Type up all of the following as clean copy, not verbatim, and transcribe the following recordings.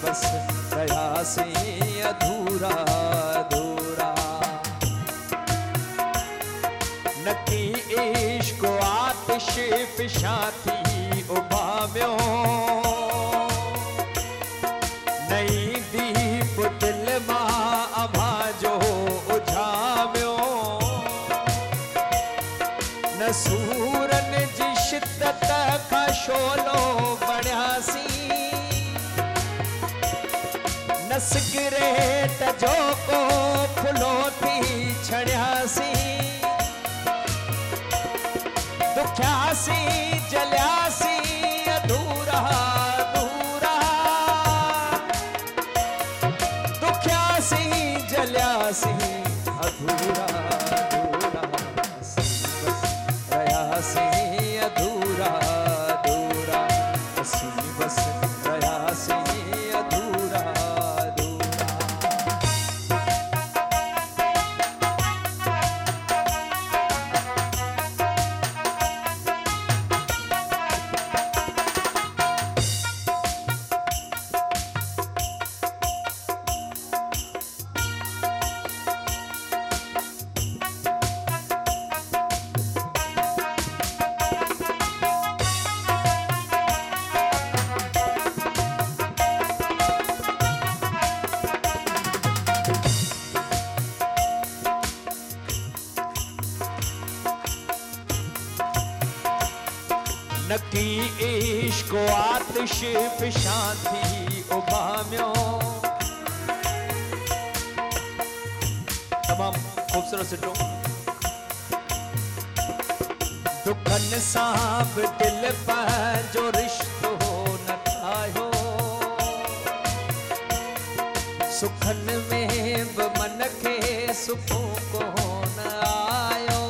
बस रयासी अधूरा अधूरा। नकी इश्क आतिश फिशाती उभाम्यो, नई दीप दिल मां अभाजो उझाम्यो। न सूरन जी शिद्दत का शोलो बणियासी, न सिगरेट जो को फुलो थी छड़ियासी। दुख्यासी जलियासी अधूरा अधूरा, दुख्यासी जलियासी अधूरा अधूरा। रयासी अधूरा अधूरा, असी बस रयासी अधूरा अधूरा। नकी इश्क आतिश फिशाती उभाम्यो। तमाम खूबसूरत सिटो। दुखन सां बि दिल पंहिंजो रिश्तो न ठाहियो, सुखन में बि मन खे सुकून कोन आयो।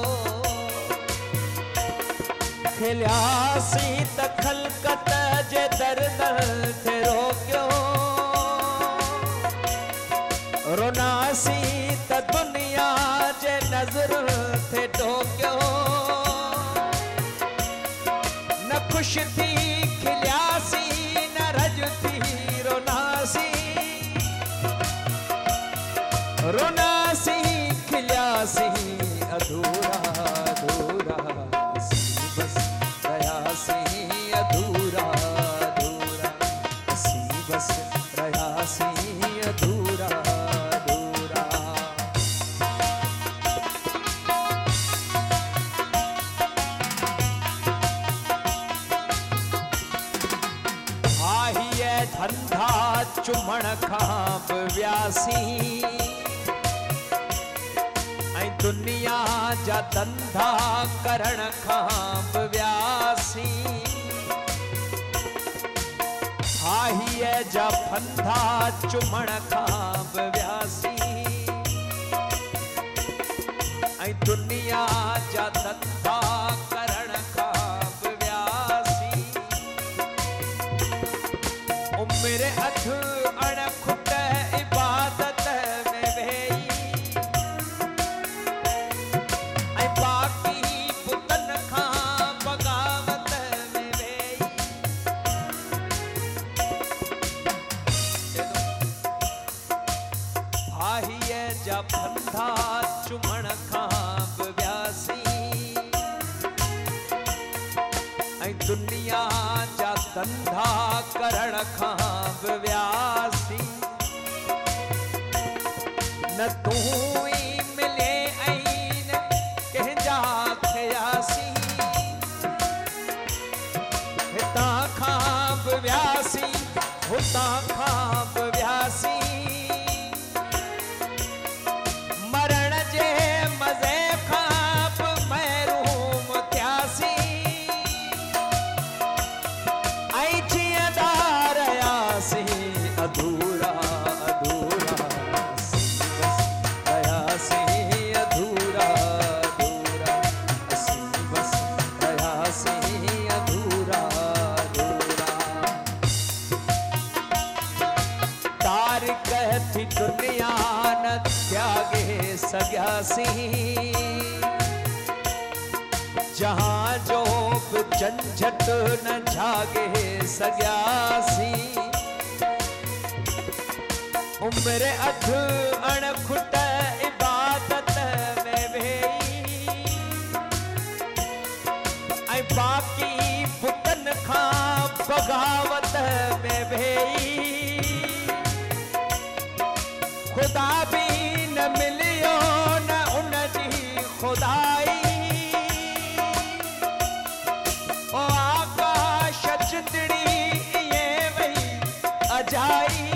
खिलियासी त खलकत जे दर दर थे रोकियो, रोनासी त दुनिया जे नज़र थे टोकियो। न खुश थी खिलियासी न रज थी रोनासी, रोनासी खिलियासी अधूरा अधूरा। बस रयासी अधूरा अधूरा, असी बस रयासी अधूरा अधूरा। आहिए धंधा चुमण खां बि व्यासी, दुनिया जा धंधा करण खां बि व्यासी। हाहीअ जा फंधा चुमण खां बि व्यासी, ऐं दुनिया जा धंधा करण खां बि व्यासी। उमिरि अधु अणखुट इबादत में वेही, जा फंधा चुमण खां बि व्यासी, ऐं दुनिया जा धंधा करण खां बि व्यासी। न तूं ई मिले ऐं न कंहिंजा खयासी, हितां खां बि व्यासी हुतां खां बि व्यासी। मज़े खां बि महरूम थियासी, ऐं जीअंदा रहियासी अधूरा अधूरा। रहियासी अधूरा अधूरा, असी बस रहियासी अधूरा अधूरा। तारिक थी दुनिया न त्यागे सॻियासी, जहां जो बि झंझट न झागे सॻियासी। उम्र अध अणखुट इबादत में वेई ऐं बाक़ी पुतन खां बगावत में वेई खुदा भी न मिलियो न उन जी खुदाई ओ आकाश जिंदड़ी ये वही अजाई